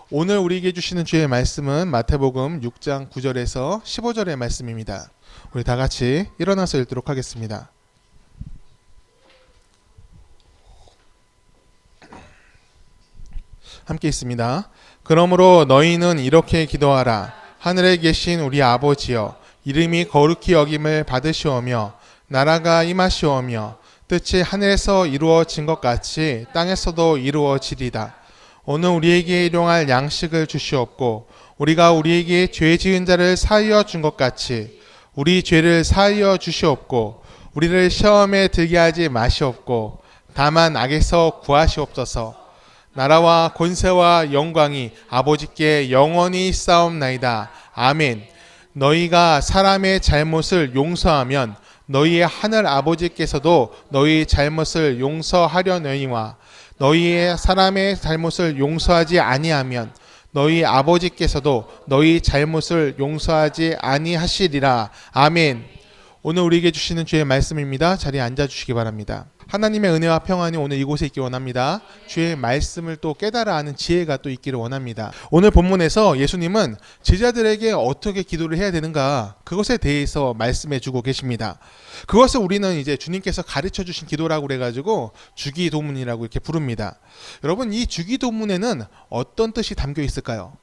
오늘 우리에게 주시는 주의 말씀은 마태복음 6장 9절에서 15절의 말씀입니다. 우리 다 같이 일어나서 읽도록 하겠습니다. 함께 있습니다. 그러므로 너희는 이렇게 기도하라. 하늘에 계신 우리 아버지여, 이름이 거룩히 여김을 받으시오며 나라가 임하시오며 뜻이 하늘에서 이루어진 것 같이 땅에서도 이루어지리다. 오늘 우리에게 일용할 양식을 주시옵고 우리가 우리에게 죄 지은 자를 사하여 준 것 같이 우리 죄를 사하여 주시옵고 우리를 시험에 들게 하지 마시옵고 다만 악에서 구하시옵소서. 나라와 권세와 영광이 아버지께 영원히 쌓옵나이다. 아멘. 너희가 사람의 잘못을 용서하면 너희의 하늘 아버지께서도 너희 잘못을 용서하려느니와 너희의 사람의 잘못을 용서하지 아니하면 너희 아버지께서도 너희 잘못을 용서하지 아니하시리라. 아멘. 오늘 우리에게 주시는 주의 말씀입니다. 자리에 앉아주시기 바랍니다. 하나님의 은혜와 평안이 오늘 이곳에 있기 원합니다. 주의 말씀을 또 깨달아 아는 지혜가 또 있기를 원합니다. 오늘 본문에서 예수님은 제자들에게 어떻게 기도를 해야 되는가, 그것에 대해서 말씀해 주고 계십니다. 그것을 우리는 이제 주님께서 가르쳐 주신 기도라고 그래가지고 주기도문이라고 이렇게 부릅니다. 여러분, 이 주기도문에는 어떤 뜻이 담겨 있을까요?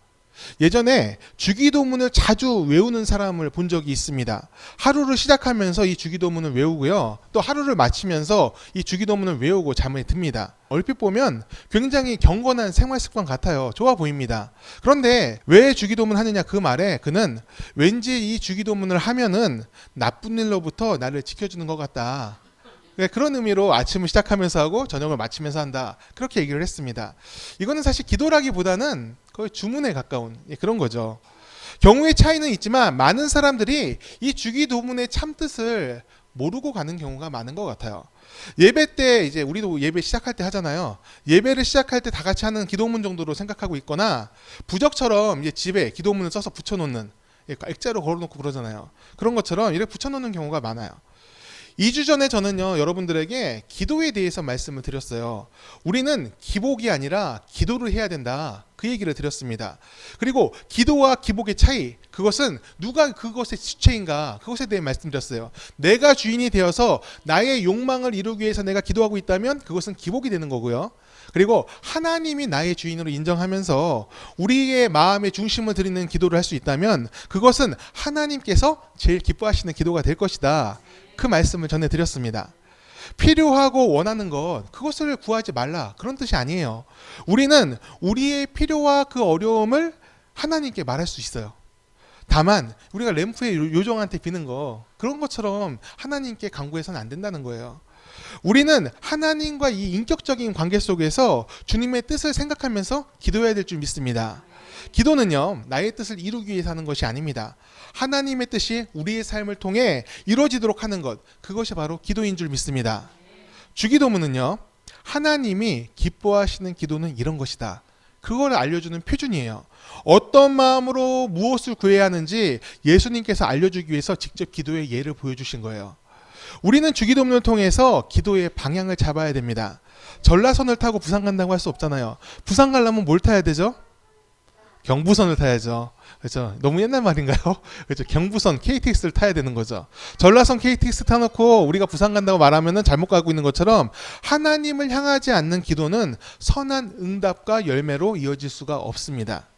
예전에 주기도문을 자주 외우는 사람을 본 적이 있습니다. 하루를 시작하면서 이 주기도문을 외우고요, 또 하루를 마치면서 이 주기도문을 외우고 잠에 듭니다. 얼핏 보면 굉장히 경건한 생활 습관 같아요. 좋아 보입니다. 그런데 왜 주기도문 하느냐, 그 말에 그는 왠지 이 주기도문을 하면은 나쁜 일로부터 나를 지켜주는 것 같다, 그런 의미로 아침을 시작하면서 하고 저녁을 마치면서 한다, 그렇게 얘기를 했습니다. 이거는 사실 기도라기보다는 거의 주문에 가까운 그런 거죠. 경우의 차이는 있지만 많은 사람들이 이 주기도문의 참뜻을 모르고 가는 경우가 많은 것 같아요. 예배 때 이제 우리도 예배 시작할 때 하잖아요. 예배를 시작할 때 다 같이 하는 기도문 정도로 생각하고 있거나 부적처럼 이제 집에 기도문을 써서 붙여놓는, 액자로 걸어놓고 그러잖아요. 그런 것처럼 이렇게 붙여놓는 경우가 많아요. 2주 전에 저는요, 여러분들에게 기도에 대해서 말씀을 드렸어요. 우리는 기복이 아니라 기도를 해야 된다, 그 얘기를 드렸습니다. 그리고 기도와 기복의 차이, 그것은 누가 그것의 주체인가, 그것에 대해 말씀드렸어요. 내가 주인이 되어서 나의 욕망을 이루기 위해서 내가 기도하고 있다면 그것은 기복이 되는 거고요. 그리고 하나님이 나의 주인으로 인정하면서 우리의 마음의 중심을 드리는 기도를 할 수 있다면 그것은 하나님께서 제일 기뻐하시는 기도가 될 것이다, 그 말씀을 전해드렸습니다. 필요하고 원하는 것, 그것을 구하지 말라, 그런 뜻이 아니에요. 우리는 우리의 필요와 그 어려움을 하나님께 말할 수 있어요. 다만 우리가 램프의 요정한테 비는 거, 그런 것처럼 하나님께 간구해서는 안 된다는 거예요. 우리는 하나님과 이 인격적인 관계 속에서 주님의 뜻을 생각하면서 기도해야 될 줄 믿습니다. 기도는요, 나의 뜻을 이루기 위해서 하는 것이 아닙니다. 하나님의 뜻이 우리의 삶을 통해 이루어지도록 하는 것, 그것이 바로 기도인 줄 믿습니다. 주기도문은요, 하나님이 기뻐하시는 기도는 이런 것이다, 그걸 알려주는 표준이에요. 어떤 마음으로 무엇을 구해야 하는지 예수님께서 알려주기 위해서 직접 기도의 예를 보여주신 거예요. 우리는 주기도문을 통해서 기도의 방향을 잡아야 됩니다. 전라선을 타고 부산 간다고 할 수 없잖아요. 부산 가려면 뭘 타야 되죠? 경부선을 타야죠. 그렇죠? 너무 옛날 말인가요? 그렇죠? 경부선 KTX를 타야 되는 거죠. 전라선 KTX 타놓고 우리가 부산 간다고 말하면은 잘못 가고 있는 것처럼 하나님을 향하지 않는 기도는 선한 응답과 열매로 이어질 수가 없습니다.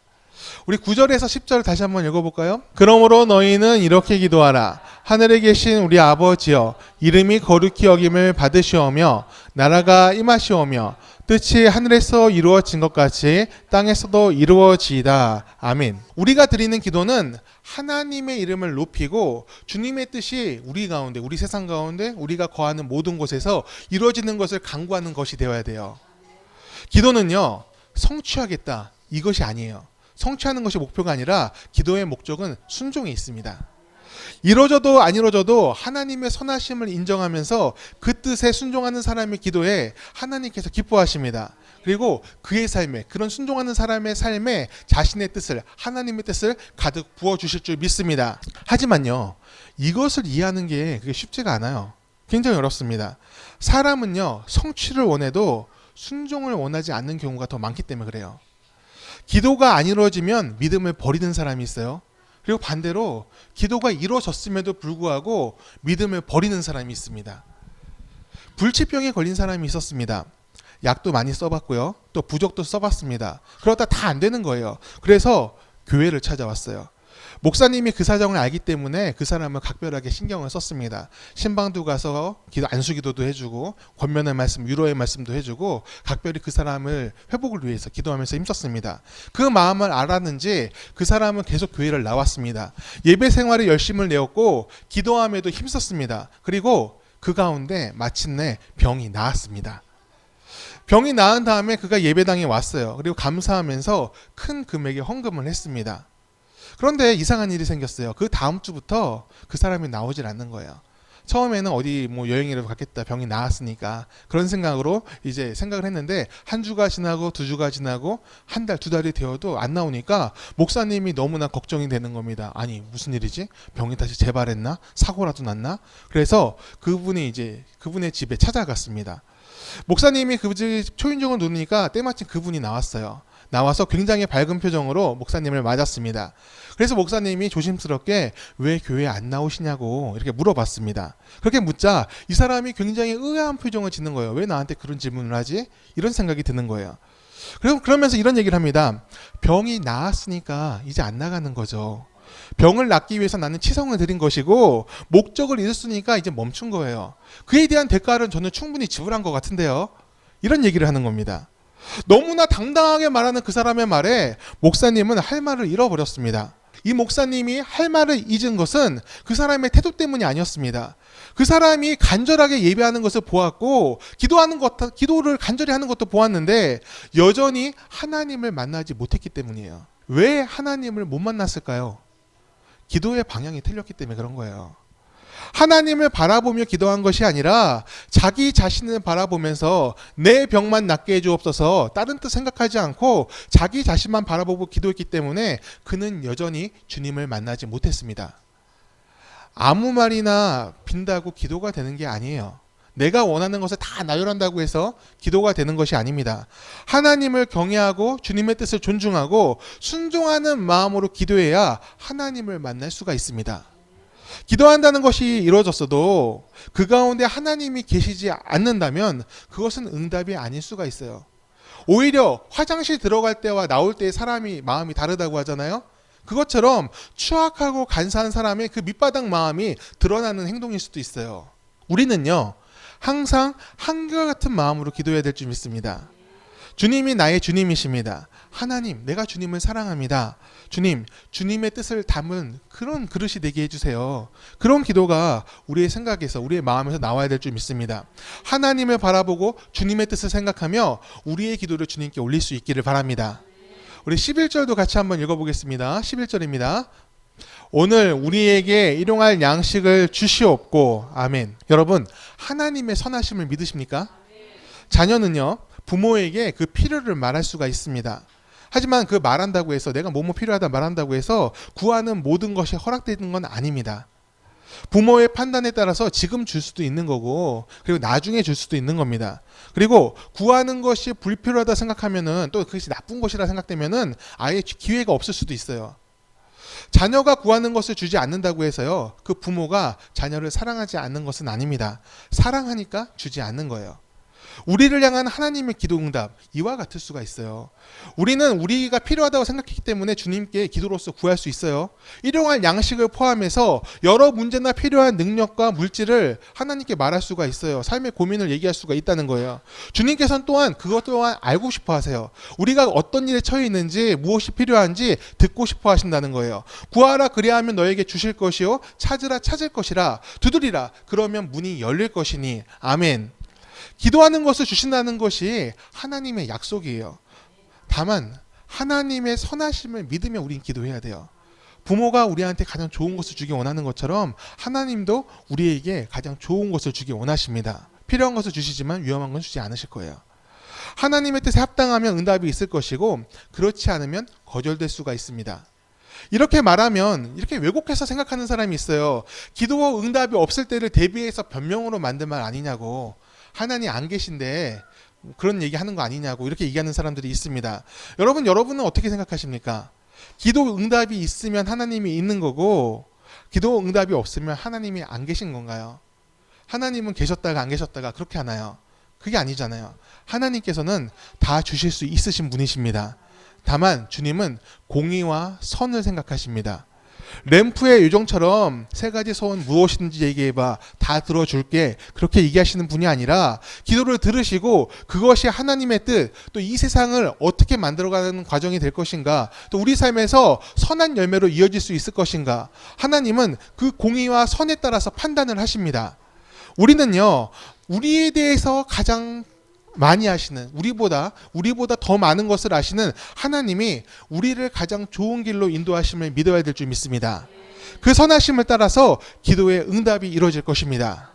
우리 9절에서 10절 다시 한번 읽어볼까요? 그러므로 너희는 이렇게 기도하라. 하늘에 계신 우리 아버지여, 이름이 거룩히 여김을 받으시오며 나라가 임하시오며 뜻이 하늘에서 이루어진 것 같이 땅에서도 이루어지이다. 아멘. 우리가 드리는 기도는 하나님의 이름을 높이고 주님의 뜻이 우리 가운데, 우리 세상 가운데 우리가 거하는 모든 곳에서 이루어지는 것을 간구하는 것이 되어야 돼요. 기도는요, 성취하겠다, 이것이 아니에요. 성취하는 것이 목표가 아니라 기도의 목적은 순종에 있습니다. 이루어져도 안 이루어져도 하나님의 선하심을 인정하면서 그 뜻에 순종하는 사람의 기도에 하나님께서 기뻐하십니다. 그리고 그의 삶에, 그런 순종하는 사람의 삶에 자신의 뜻을, 하나님의 뜻을 가득 부어주실 줄 믿습니다. 하지만요, 이것을 이해하는 게 그게 쉽지가 않아요. 굉장히 어렵습니다. 사람은요, 성취를 원해도 순종을 원하지 않는 경우가 더 많기 때문에 그래요. 기도가 안 이루어지면 믿음을 버리는 사람이 있어요. 그리고 반대로 기도가 이루어졌음에도 불구하고 믿음을 버리는 사람이 있습니다. 불치병에 걸린 사람이 있었습니다. 약도 많이 써봤고요. 또 부적도 써봤습니다. 그러다 다 안 되는 거예요. 그래서 교회를 찾아왔어요. 목사님이 그 사정을 알기 때문에 그 사람을 각별하게 신경을 썼습니다. 신방도 가서 안수기도도 해주고 권면의 말씀, 위로의 말씀도 해주고 각별히 그 사람을 회복을 위해서 기도하면서 힘썼습니다. 그 마음을 알았는지 그 사람은 계속 교회를 나왔습니다. 예배 생활에 열심을 내었고 기도함에도 힘썼습니다. 그리고 그 가운데 마침내 병이 나았습니다. 병이 나은 다음에 그가 예배당에 왔어요. 그리고 감사하면서 큰 금액의 헌금을 했습니다. 그런데 이상한 일이 생겼어요. 그 다음 주부터 그 사람이 나오질 않는 거예요. 처음에는 어디 뭐 여행이라도 갔겠다, 병이 나았으니까 그런 생각으로 이제 생각을 했는데 한 주가 지나고 두 주가 지나고 한 달, 두 달이 되어도 안 나오니까 목사님이 너무나 걱정이 되는 겁니다. 아니 무슨 일이지? 병이 다시 재발했나? 사고라도 났나? 그래서 그분이 이제 그분의 집에 찾아갔습니다. 목사님이 그 집 초인종을 누르니까 때마침 그분이 나왔어요. 나와서 굉장히 밝은 표정으로 목사님을 맞았습니다. 그래서 목사님이 조심스럽게 왜 교회에 안 나오시냐고 이렇게 물어봤습니다. 그렇게 묻자 이 사람이 굉장히 의아한 표정을 짓는 거예요. 왜 나한테 그런 질문을 하지? 이런 생각이 드는 거예요. 그러면서 이런 얘기를 합니다. 병이 나았으니까 이제 안 나가는 거죠. 병을 낫기 위해서 나는 치성을 드린 것이고 목적을 이뤘으니까 이제 멈춘 거예요. 그에 대한 대가를 저는 충분히 지불한 것 같은데요. 이런 얘기를 하는 겁니다. 너무나 당당하게 말하는 그 사람의 말에 목사님은 할 말을 잃어버렸습니다. 이 목사님이 할 말을 잊은 것은 그 사람의 태도 때문이 아니었습니다. 그 사람이 간절하게 예배하는 것을 보았고 기도를 간절히 하는 것도 보았는데 여전히 하나님을 만나지 못했기 때문이에요. 왜 하나님을 못 만났을까요? 기도의 방향이 틀렸기 때문에 그런 거예요. 하나님을 바라보며 기도한 것이 아니라 자기 자신을 바라보면서 내 병만 낫게 해주옵소서 다른 뜻 생각하지 않고 자기 자신만 바라보고 기도했기 때문에 그는 여전히 주님을 만나지 못했습니다. 아무 말이나 빈다고 기도가 되는 게 아니에요. 내가 원하는 것을 다 나열한다고 해서 기도가 되는 것이 아닙니다. 하나님을 경외하고 주님의 뜻을 존중하고 순종하는 마음으로 기도해야 하나님을 만날 수가 있습니다. 기도한다는 것이 이루어졌어도 그 가운데 하나님이 계시지 않는다면 그것은 응답이 아닐 수가 있어요. 오히려 화장실 들어갈 때와 나올 때의 사람이 마음이 다르다고 하잖아요. 그것처럼 추악하고 간사한 사람의 그 밑바닥 마음이 드러나는 행동일 수도 있어요. 우리는요 항상 한결같은 마음으로 기도해야 될 줄 믿습니다. 주님이 나의 주님이십니다. 하나님, 내가 주님을 사랑합니다. 주님, 주님의 뜻을 담은 그런 그릇이 되게 해주세요. 그런 기도가 우리의 생각에서, 우리의 마음에서 나와야 될 줄 믿습니다. 하나님을 바라보고 주님의 뜻을 생각하며 우리의 기도를 주님께 올릴 수 있기를 바랍니다. 우리 11절도 같이 한번 읽어보겠습니다. 11절입니다. 오늘 우리에게 일용할 양식을 주시옵고. 아멘. 여러분, 하나님의 선하심을 믿으십니까? 자녀는요, 부모에게 그 필요를 말할 수가 있습니다. 하지만 그 말한다고 해서 내가 뭐뭐 필요하다 말한다고 해서 구하는 모든 것이 허락되는 건 아닙니다. 부모의 판단에 따라서 지금 줄 수도 있는 거고 그리고 나중에 줄 수도 있는 겁니다. 그리고 구하는 것이 불필요하다 생각하면은 또 그것이 나쁜 것이라 생각되면은 아예 기회가 없을 수도 있어요. 자녀가 구하는 것을 주지 않는다고 해서요 그 부모가 자녀를 사랑하지 않는 것은 아닙니다. 사랑하니까 주지 않는 거예요. 우리를 향한 하나님의 기도 응답 이와 같을 수가 있어요. 우리는 우리가 필요하다고 생각했기 때문에 주님께 기도로서 구할 수 있어요. 일용할 양식을 포함해서 여러 문제나 필요한 능력과 물질을 하나님께 말할 수가 있어요. 삶의 고민을 얘기할 수가 있다는 거예요. 주님께서는 또한 그것 또한 알고 싶어 하세요. 우리가 어떤 일에 처해 있는지 무엇이 필요한지 듣고 싶어 하신다는 거예요. 구하라 그리하면 너에게 주실 것이요 찾으라 찾을 것이라 두드리라 그러면 문이 열릴 것이니. 아멘. 기도하는 것을 주신다는 것이 하나님의 약속이에요. 다만 하나님의 선하심을 믿으며 우린 기도해야 돼요. 부모가 우리한테 가장 좋은 것을 주기 원하는 것처럼 하나님도 우리에게 가장 좋은 것을 주기 원하십니다. 필요한 것을 주시지만 위험한 건 주지 않으실 거예요. 하나님의 뜻에 합당하면 응답이 있을 것이고 그렇지 않으면 거절될 수가 있습니다. 이렇게 말하면 이렇게 왜곡해서 생각하는 사람이 있어요. 기도 응답이 없을 때를 대비해서 변명으로 만든 말 아니냐고. 하나님 안 계신데 그런 얘기하는 거 아니냐고 이렇게 얘기하는 사람들이 있습니다. 여러분은 어떻게 생각하십니까? 기도 응답이 있으면 하나님이 있는 거고 기도 응답이 없으면 하나님이 안 계신 건가요? 하나님은 계셨다가 안 계셨다가 그렇게 하나요? 그게 아니잖아요. 하나님께서는 다 주실 수 있으신 분이십니다. 다만 주님은 공의와 선을 생각하십니다. 램프의 요정처럼 세 가지 소원 무엇이든지 얘기해봐 다 들어줄게 그렇게 얘기하시는 분이 아니라 기도를 들으시고 그것이 하나님의 뜻 또 이 세상을 어떻게 만들어가는 과정이 될 것인가 또 우리 삶에서 선한 열매로 이어질 수 있을 것인가 하나님은 그 공의와 선에 따라서 판단을 하십니다. 우리는요 우리에 대해서 가장 많이 아시는 우리보다 더 많은 것을 아시는 하나님이 우리를 가장 좋은 길로 인도하심을 믿어야 될 줄 믿습니다. 그 선하심을 따라서 기도의 응답이 이루어질 것입니다.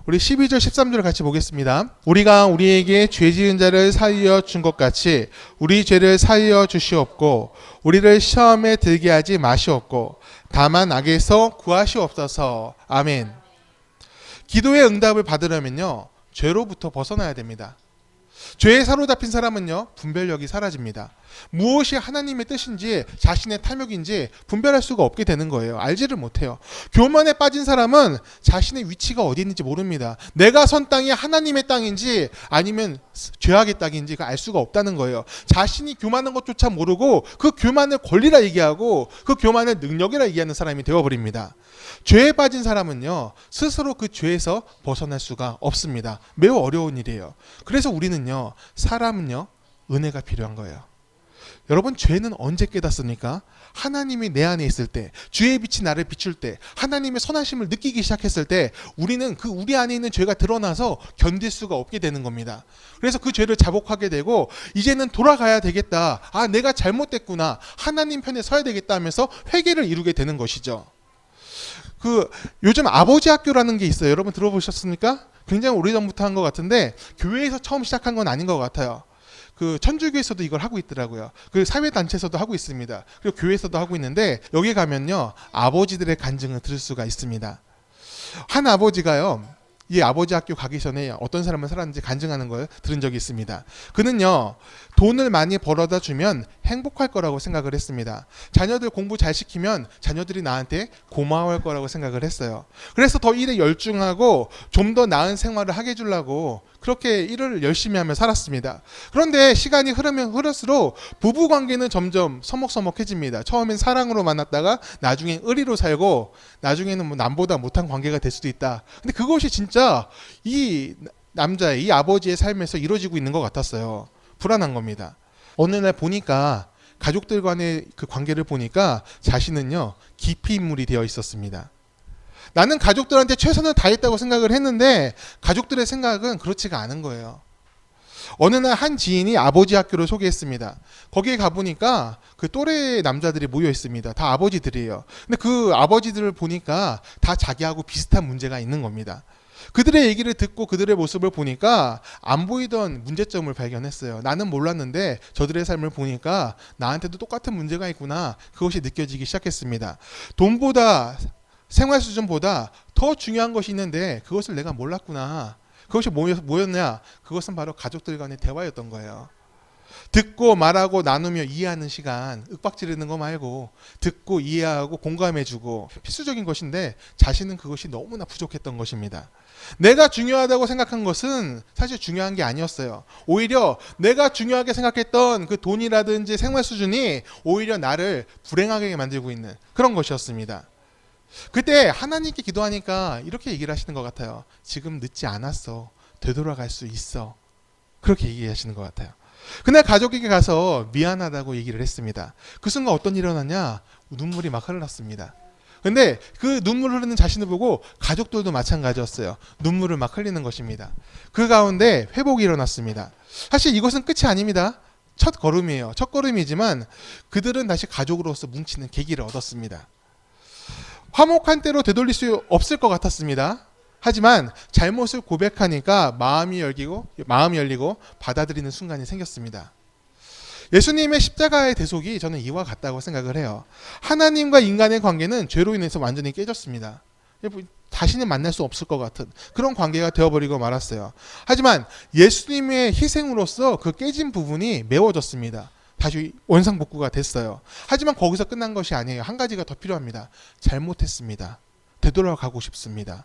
우리 12절 13절을 같이 보겠습니다. 우리가 우리에게 죄 지은 자를 사하여 준 것 같이 우리 죄를 사하여 주시옵고 우리를 시험에 들게 하지 마시옵고 다만 악에서 구하시옵소서. 아멘. 기도의 응답을 받으려면요 죄로부터 벗어나야 됩니다. 죄에 사로잡힌 사람은요 분별력이 사라집니다. 무엇이 하나님의 뜻인지 자신의 탐욕인지 분별할 수가 없게 되는 거예요. 알지를 못해요. 교만에 빠진 사람은 자신의 위치가 어디 있는지 모릅니다. 내가 선 땅이 하나님의 땅인지 아니면 죄악의 땅인지 알 수가 없다는 거예요. 자신이 교만한 것조차 모르고 그 교만을 권리라 얘기하고 그 교만을 능력이라 얘기하는 사람이 되어버립니다. 죄에 빠진 사람은요 스스로 그 죄에서 벗어날 수가 없습니다. 매우 어려운 일이에요. 그래서 우리는요 사람은요 은혜가 필요한 거예요. 여러분 죄는 언제 깨닫습니까? 하나님이 내 안에 있을 때 주의 빛이 나를 비출 때 하나님의 선하심을 느끼기 시작했을 때 우리는 그 우리 안에 있는 죄가 드러나서 견딜 수가 없게 되는 겁니다. 그래서 그 죄를 자복하게 되고 이제는 돌아가야 되겠다. 아 내가 잘못됐구나. 하나님 편에 서야 되겠다 하면서 회개를 이루게 되는 것이죠. 요즘 아버지 학교라는 게 있어요. 여러분 들어보셨습니까? 굉장히 오래전부터 한 것 같은데 교회에서 처음 시작한 건 아닌 것 같아요. 천주교에서도 이걸 하고 있더라고요. 사회단체에서도 하고 있습니다. 그리고 교회에서도 하고 있는데 여기 가면요 아버지들의 간증을 들을 수가 있습니다. 한 아버지가요 이 아버지 학교 가기 전에 어떤 사람을 살았는지 간증하는 걸 들은 적이 있습니다. 그는요 돈을 많이 벌어다 주면 행복할 거라고 생각을 했습니다. 자녀들 공부 잘 시키면 자녀들이 나한테 고마워할 거라고 생각을 했어요. 그래서 더 일에 열중하고 좀 더 나은 생활을 하게 해주려고 그렇게 일을 열심히 하며 살았습니다. 그런데 시간이 흐르면 흐를수록 부부관계는 점점 서먹서먹해집니다. 처음엔 사랑으로 만났다가 나중엔 의리로 살고 나중에는 남보다 못한 관계가 될 수도 있다. 근데 그것이 진짜 이 남자의 이 아버지의 삶에서 이루어지고 있는 것 같았어요. 불안한 겁니다. 어느 날 보니까 가족들 간의 그 관계를 보니까 자신은요 기피 인물이 되어 있었습니다. 나는 가족들한테 최선을 다했다고 생각을 했는데 가족들의 생각은 그렇지가 않은 거예요. 어느 날 한 지인이 아버지 학교를 소개했습니다. 거기에 가보니까 그 또래 남자들이 모여 있습니다. 다 아버지들이에요. 근데 그 아버지들을 보니까 다 자기하고 비슷한 문제가 있는 겁니다. 그들의 얘기를 듣고 그들의 모습을 보니까 안 보이던 문제점을 발견했어요. 나는 몰랐는데 저들의 삶을 보니까 나한테도 똑같은 문제가 있구나. 그것이 느껴지기 시작했습니다. 돈보다 생활 수준보다 더 중요한 것이 있는데 그것을 내가 몰랐구나. 그것이 뭐였냐? 그것은 바로 가족들 간의 대화였던 거예요. 듣고 말하고 나누며 이해하는 시간, 윽박지르는 거 말고 듣고 이해하고 공감해주고 필수적인 것인데 자신은 그것이 너무나 부족했던 것입니다. 내가 중요하다고 생각한 것은 사실 중요한 게 아니었어요. 오히려 내가 중요하게 생각했던 그 돈이라든지 생활 수준이 오히려 나를 불행하게 만들고 있는 그런 것이었습니다. 그때 하나님께 기도하니까 이렇게 얘기를 하시는 것 같아요. 지금 늦지 않았어. 되돌아갈 수 있어. 그렇게 얘기하시는 것 같아요. 그날 가족에게 가서 미안하다고 얘기를 했습니다. 그 순간 어떤 일이 일어나냐? 눈물이 막 흘렀습니다. 근데 그 눈물 흐르는 자신을 보고 가족들도 마찬가지였어요. 눈물을 막 흘리는 것입니다. 그 가운데 회복이 일어났습니다. 사실 이것은 끝이 아닙니다. 첫 걸음이에요. 첫 걸음이지만 그들은 다시 가족으로서 뭉치는 계기를 얻었습니다. 화목한 때로 되돌릴 수 없을 것 같았습니다. 하지만 잘못을 고백하니까 마음이 열리고 받아들이는 순간이 생겼습니다. 예수님의 십자가의 대속이 저는 이와 같다고 생각을 해요. 하나님과 인간의 관계는 죄로 인해서 완전히 깨졌습니다. 다시는 만날 수 없을 것 같은 그런 관계가 되어버리고 말았어요. 하지만 예수님의 희생으로서 그 깨진 부분이 메워졌습니다. 다시 원상복구가 됐어요. 하지만 거기서 끝난 것이 아니에요. 한 가지가 더 필요합니다. 잘못했습니다. 되돌아가고 싶습니다.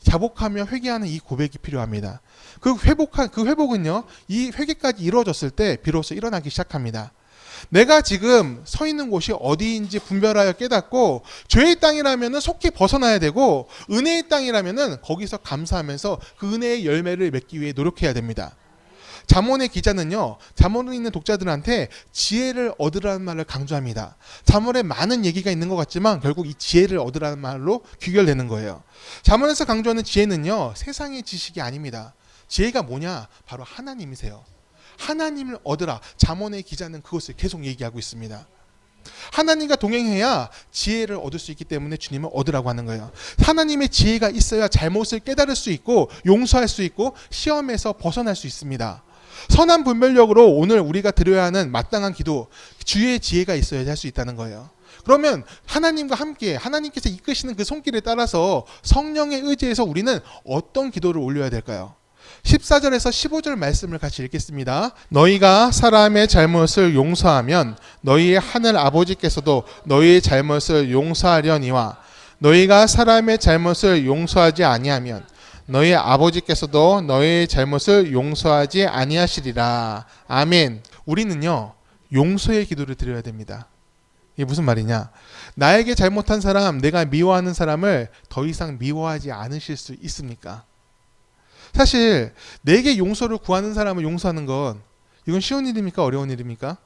자복하며 회개하는 이 고백이 필요합니다. 그 회복은요, 이 회개까지 이루어졌을 때 비로소 일어나기 시작합니다. 내가 지금 서 있는 곳이 어디인지 분별하여 깨닫고, 죄의 땅이라면 속히 벗어나야 되고, 은혜의 땅이라면 거기서 감사하면서 그 은혜의 열매를 맺기 위해 노력해야 됩니다. 잠언의 기자는요, 잠언을 읽는 독자들한테 지혜를 얻으라는 말을 강조합니다. 잠언에 많은 얘기가 있는 것 같지만 결국 이 지혜를 얻으라는 말로 귀결되는 거예요. 잠언에서 강조하는 지혜는요, 세상의 지식이 아닙니다. 지혜가 뭐냐? 바로 하나님이세요. 하나님을 얻으라. 잠언의 기자는 그것을 계속 얘기하고 있습니다. 하나님과 동행해야 지혜를 얻을 수 있기 때문에 주님을 얻으라고 하는 거예요. 하나님의 지혜가 있어야 잘못을 깨달을 수 있고 용서할 수 있고 시험에서 벗어날 수 있습니다. 선한 분별력으로 오늘 우리가 드려야 하는 마땅한 기도, 주의 지혜가 있어야 할 수 있다는 거예요. 그러면 하나님과 함께 하나님께서 이끄시는 그 손길에 따라서 성령의 의지에서 우리는 어떤 기도를 올려야 될까요? 14절에서 15절 말씀을 같이 읽겠습니다. 너희가 사람의 잘못을 용서하면 너희의 하늘 아버지께서도 너희의 잘못을 용서하려니와 너희가 사람의 잘못을 용서하지 아니하면 너희 아버지께서도 너희의 잘못을 용서하지 아니하시리라. 아멘. 우리는요, 용서의 기도를 드려야 됩니다. 이게 무슨 말이냐? 나에게 잘못한 사람, 내가 미워하는 사람을 더 이상 미워하지 않으실 수 있습니까? 사실 내게 용서를 구하는 사람을 용서하는 건 이건 쉬운 일입니까? 어려운 일입니까?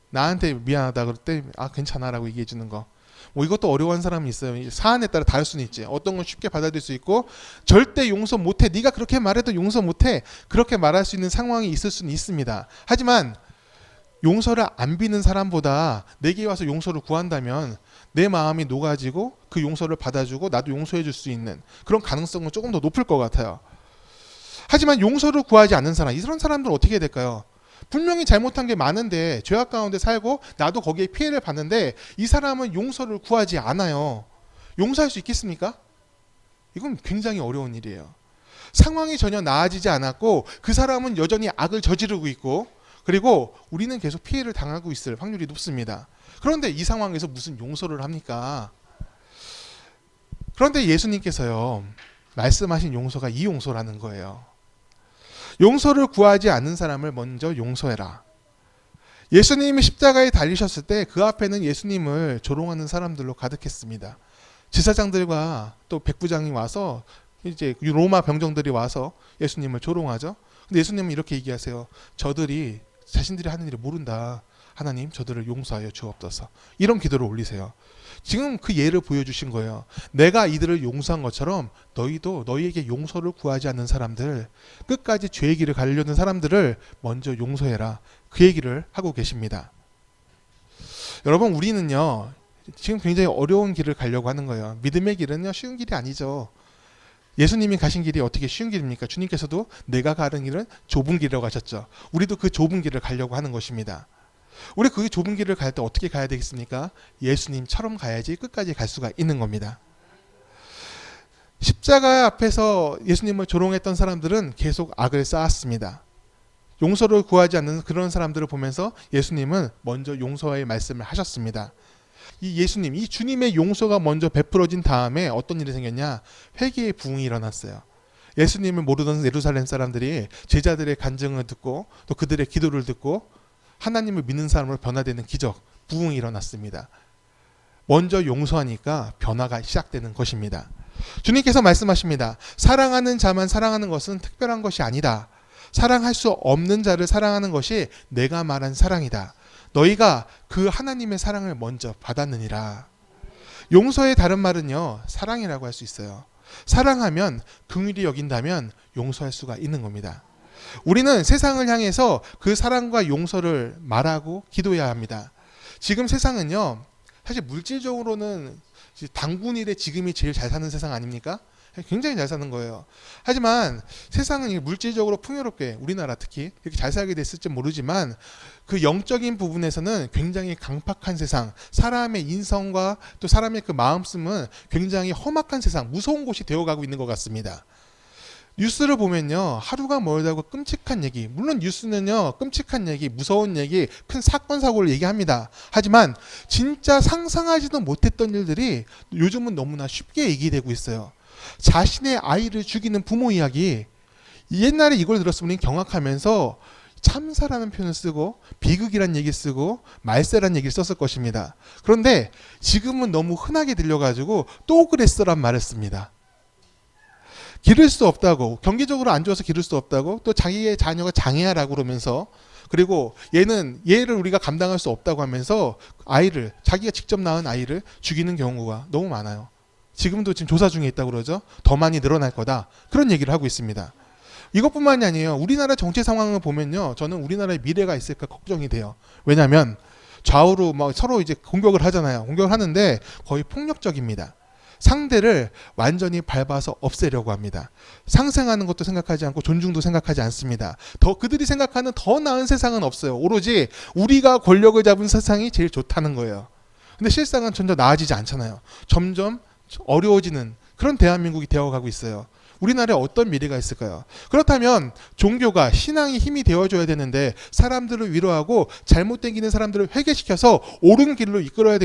나한테 미안하다 그럴 때 괜찮아 라고 얘기해 주는 거, 뭐 이것도 어려운 사람이 있어요. 사안에 따라 다를 수는 있지. 어떤 건 쉽게 받아들일 수 있고, 절대 용서 못해, 네가 그렇게 말해도 용서 못해, 그렇게 말할 수 있는 상황이 있을 수는 있습니다. 하지만 용서를 안 비는 사람보다 내게 와서 용서를 구한다면 내 마음이 녹아지고 그 용서를 받아주고 나도 용서해 줄 수 있는 그런 가능성은 조금 더 높을 것 같아요. 하지만 용서를 구하지 않는 사람, 이런 사람들은 어떻게 해야 될까요? 분명히 잘못한 게 많은데 죄악 가운데 살고 나도 거기에 피해를 봤는데 이 사람은 용서를 구하지 않아요. 용서할 수 있겠습니까? 이건 굉장히 어려운 일이에요. 상황이 전혀 나아지지 않았고 그 사람은 여전히 악을 저지르고 있고, 그리고 우리는 계속 피해를 당하고 있을 확률이 높습니다. 그런데 이 상황에서 무슨 용서를 합니까? 그런데 예수님께서요, 말씀하신 용서가 이 용서라는 거예요. 용서를 구하지 않는 사람을 먼저 용서해라. 예수님이 십자가에 달리셨을 때 그 앞에는 예수님을 조롱하는 사람들로 가득했습니다. 제사장들과 또 백부장이 와서, 이제 로마 병정들이 와서 예수님을 조롱하죠. 근데 예수님은 이렇게 얘기하세요. 저들이 자신들이 하는 일을 모른다. 하나님, 저들을 용서하여 주옵소서. 이런 기도를 올리세요. 지금 그 예를 보여주신 거예요. 내가 이들을 용서한 것처럼 너희도 너희에게 용서를 구하지 않는 사람들, 끝까지 죄의 길을 가려는 사람들을 먼저 용서해라. 그 얘기를 하고 계십니다. 여러분, 우리는요, 지금 굉장히 어려운 길을 가려고 하는 거예요. 믿음의 길은요, 쉬운 길이 아니죠. 예수님이 가신 길이 어떻게 쉬운 길입니까? 주님께서도 내가 가는 길은 좁은 길이라고 하셨죠. 우리도 그 좁은 길을 가려고 하는 것입니다. 우리 그 좁은 길을 갈 때 어떻게 가야 되겠습니까? 예수님처럼 가야지 끝까지 갈 수가 있는 겁니다. 십자가 앞에서 예수님을 조롱했던 사람들은 계속 악을 쌓았습니다. 용서를 구하지 않는 그런 사람들을 보면서 예수님은 먼저 용서의 말씀을 하셨습니다. 이 예수님, 이 주님의 용서가 먼저 베풀어진 다음에 어떤 일이 생겼냐? 회개의 부흥이 일어났어요. 예수님을 모르던 예루살렘 사람들이 제자들의 간증을 듣고 또 그들의 기도를 듣고 하나님을 믿는 사람으로 변화되는 기적, 부흥이 일어났습니다. 먼저 용서하니까 변화가 시작되는 것입니다. 주님께서 말씀하십니다. 사랑하는 자만 사랑하는 것은 특별한 것이 아니다. 사랑할 수 없는 자를 사랑하는 것이 내가 말한 사랑이다. 너희가 그 하나님의 사랑을 먼저 받았느니라. 용서의 다른 말은요, 사랑이라고 할 수 있어요. 사랑하면, 긍휼히 여긴다면 용서할 수가 있는 겁니다. 우리는 세상을 향해서 그 사랑과 용서를 말하고 기도해야 합니다. 지금 세상은요, 사실 물질적으로는 당분일에 지금이 제일 잘 사는 세상 아닙니까? 굉장히 잘 사는 거예요. 하지만 세상은 물질적으로 풍요롭게, 우리나라 특히 이렇게 잘 살게 됐을지 모르지만 그 영적인 부분에서는 굉장히 강팍한 세상, 사람의 인성과 또 사람의 그 마음씀은 굉장히 험악한 세상, 무서운 곳이 되어가고 있는 것 같습니다. 뉴스를 보면요, 하루가 멀다고 끔찍한 얘기, 물론 뉴스는요 끔찍한 얘기, 무서운 얘기, 큰 사건 사고를 얘기합니다. 하지만 진짜 상상하지도 못했던 일들이 요즘은 너무나 쉽게 얘기되고 있어요. 자신의 아이를 죽이는 부모 이야기, 옛날에 이걸 들었으면 경악하면서 참사라는 표현을 쓰고 비극이란 얘기 쓰고 말세란 얘기를 썼을 것입니다. 그런데 지금은 너무 흔하게 들려가지고 또 그랬어란 말을 씁니다. 기를 수 없다고, 경기적으로 안 좋아서 기를 수 없다고, 또 자기의 자녀가 장애하라고 그러면서, 그리고 얘를 우리가 감당할 수 없다고 하면서 아이를, 자기가 직접 낳은 아이를 죽이는 경우가 너무 많아요. 지금도 지금 조사 중에 있다고 그러죠. 더 많이 늘어날 거다, 그런 얘기를 하고 있습니다. 이것뿐만이 아니에요. 우리나라 정치 상황을 보면요, 저는 우리나라의 미래가 있을까 걱정이 돼요. 왜냐하면 좌우로 막 서로 이제 공격을 하잖아요. 공격을 하는데 거의 폭력적입니다. 상대를 완전히 밟아서 없애려고 합니다. 상생하는 것도 생각하지 않고 존중도 생각하지 않습니다. 그들이 생각하는 더 나은 세상은 없어요. 오로지 우리가 권력을 잡은 세상이 제일 좋다는 거예요. 근데 실상은 전혀 나아지지 않잖아요. 점점 어려워지는 그런 대한민국이 되어가고 있어요. 우리나라에 어떤 미래가 있을까요? 그렇다면 종교가, 신앙이 힘이 되어줘야 되는데 사람들을 위로하고 잘못된 길은 사람들을 회개시켜서 옳은 길로 이끌어야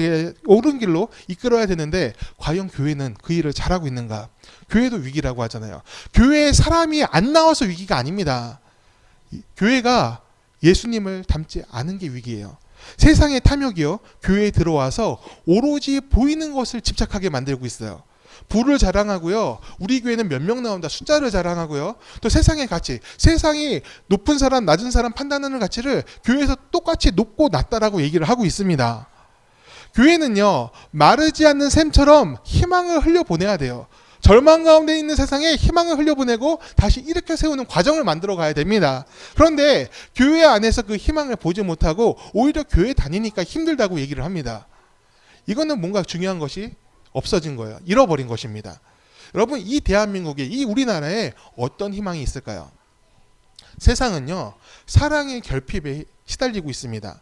되는데 과연 교회는 그 일을 잘하고 있는가? 교회도 위기라고 하잖아요. 교회에 사람이 안 나와서 위기가 아닙니다. 교회가 예수님을 닮지 않은 게 위기예요. 세상의 탐욕이요, 교회에 들어와서 오로지 보이는 것을 집착하게 만들고 있어요. 부를 자랑하고요, 우리 교회는 몇 명 나온다, 숫자를 자랑하고요, 또 세상의 가치, 세상이 높은 사람 낮은 사람 판단하는 가치를 교회에서 똑같이 높고 낮다라고 얘기를 하고 있습니다. 교회는요, 마르지 않는 샘처럼 희망을 흘려보내야 돼요. 절망 가운데 있는 세상에 희망을 흘려보내고 다시 일으켜 세우는 과정을 만들어 가야 됩니다. 그런데 교회 안에서 그 희망을 보지 못하고 오히려 교회 다니니까 힘들다고 얘기를 합니다. 이거는 뭔가 중요한 것이 없어진 거예요. 잃어버린 것입니다. 여러분, 이 대한민국에, 이 우리나라에 어떤 희망이 있을까요? 세상은요, 사랑의 결핍에 시달리고 있습니다.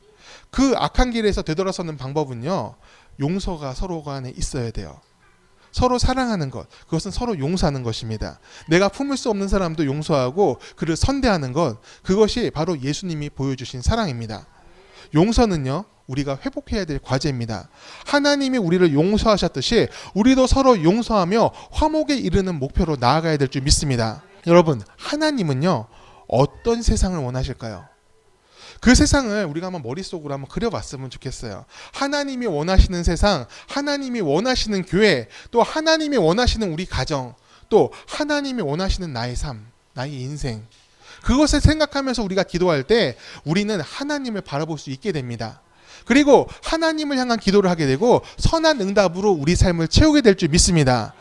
그 악한 길에서 되돌아서는 방법은요, 용서가 서로 간에 있어야 돼요. 서로 사랑하는 것, 그것은 서로 용서하는 것입니다. 내가 품을 수 없는 사람도 용서하고 그를 선대하는 것, 그것이 바로 예수님이 보여주신 사랑입니다. 용서는요, 우리가 회복해야 될 과제입니다. 하나님이 우리를 용서하셨듯이 우리도 서로 용서하며 화목에 이르는 목표로 나아가야 될 줄 믿습니다. 여러분, 하나님은요, 어떤 세상을 원하실까요? 그 세상을 우리가 한번 머릿속으로 한번 그려봤으면 좋겠어요. 하나님이 원하시는 세상, 하나님이 원하시는 교회, 또 하나님이 원하시는 우리 가정, 또 하나님이 원하시는 나의 삶, 나의 인생, 그것을 생각하면서 우리가 기도할 때 우리는 하나님을 바라볼 수 있게 됩니다. 그리고 하나님을 향한 기도를 하게 되고 선한 응답으로 우리 삶을 채우게 될 줄 믿습니다.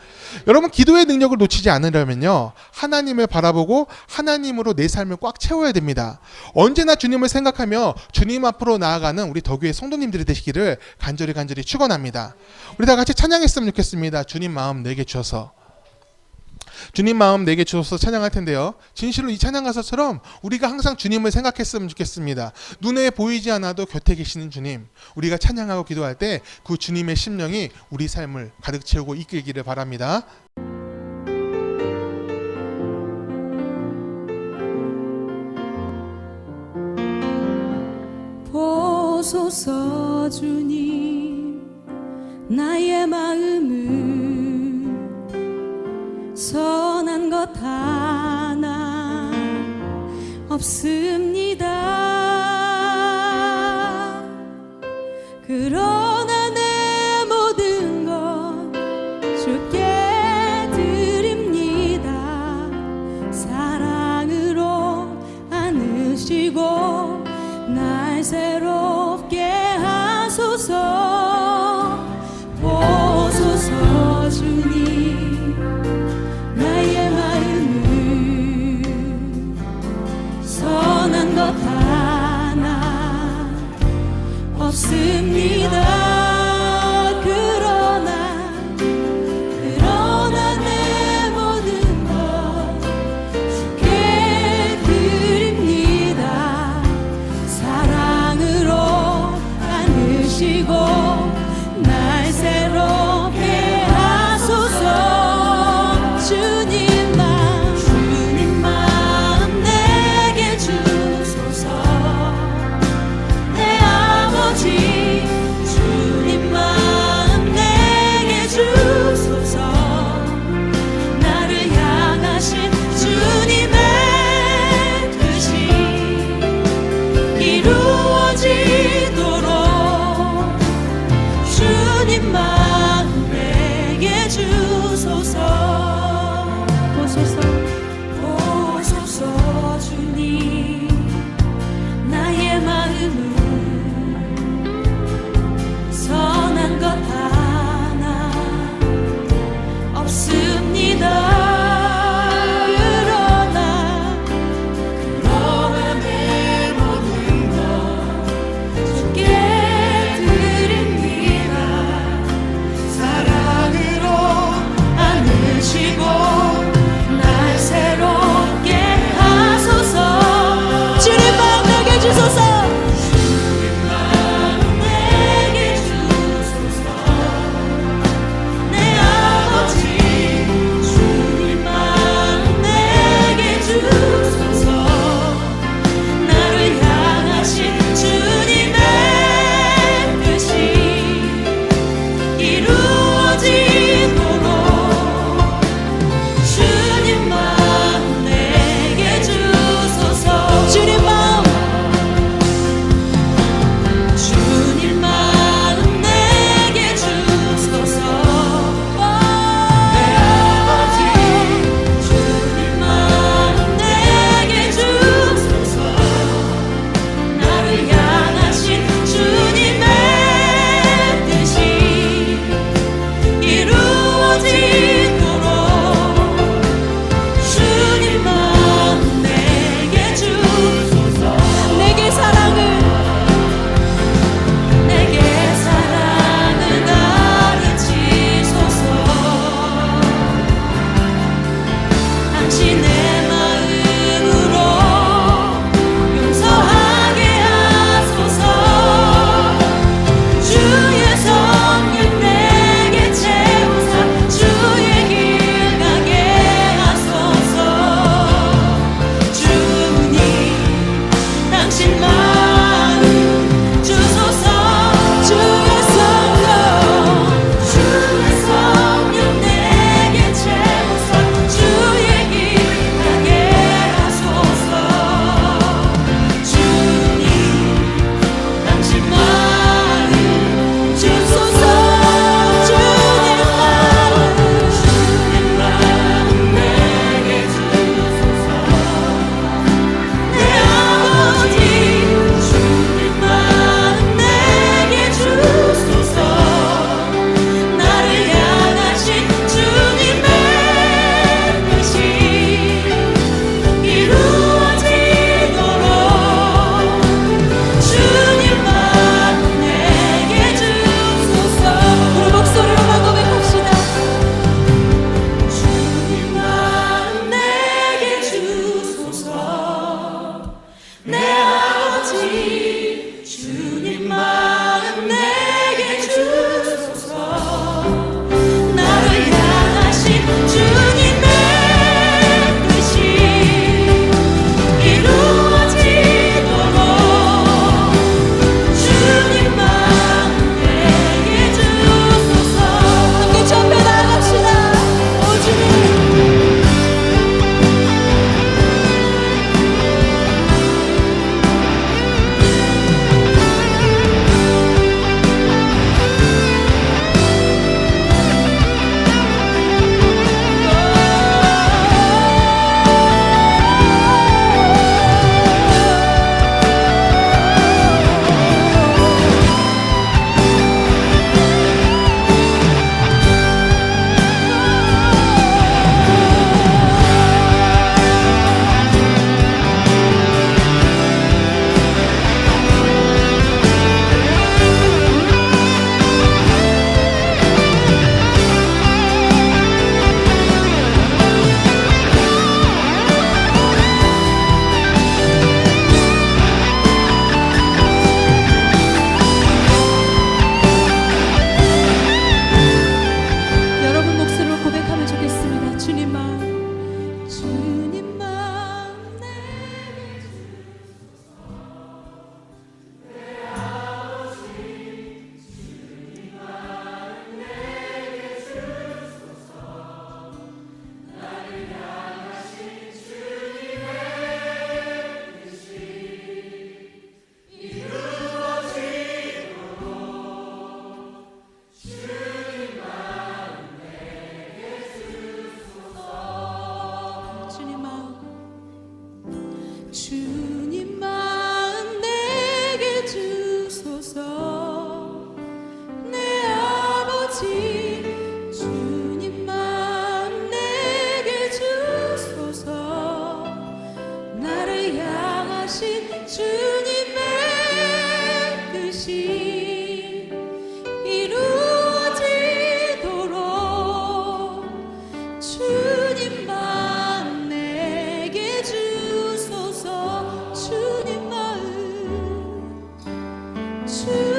여러분, 기도의 능력을 놓치지 않으려면요, 하나님을 바라보고 하나님으로 내 삶을 꽉 채워야 됩니다. 언제나 주님을 생각하며 주님 앞으로 나아가는 우리 더교회 성도님들이 되시기를 간절히 축원합니다. 우리 다 같이 찬양했으면 좋겠습니다. 주님 마음 내게 주셔서. 주님 마음 내게 주셔서 찬양할 텐데요, 진실로 이 찬양 가사처럼 우리가 항상 주님을 생각했으면 좋겠습니다. 눈에 보이지 않아도 곁에 계시는 주님, 우리가 찬양하고 기도할 때 그 주님의 심령이 우리 삶을 가득 채우고 이끌기를 바랍니다. 보소서 주님, 나의 마음을 선한 것 하나 없습니다. 그러나 내 모든 것 주께 드립니다. 사랑으로 안으시고 날 새롭게 하소서. 보소서 주님, 나의 마음을 선한 것 하나 없습니다. 그러나 내 이루시고 날 새롭게 하소서. 주님 마음 내게 주소서. 내 아버지 주님 마음 내게 주소서. 나를 향하신 주님의 뜻이 이루어지도록 주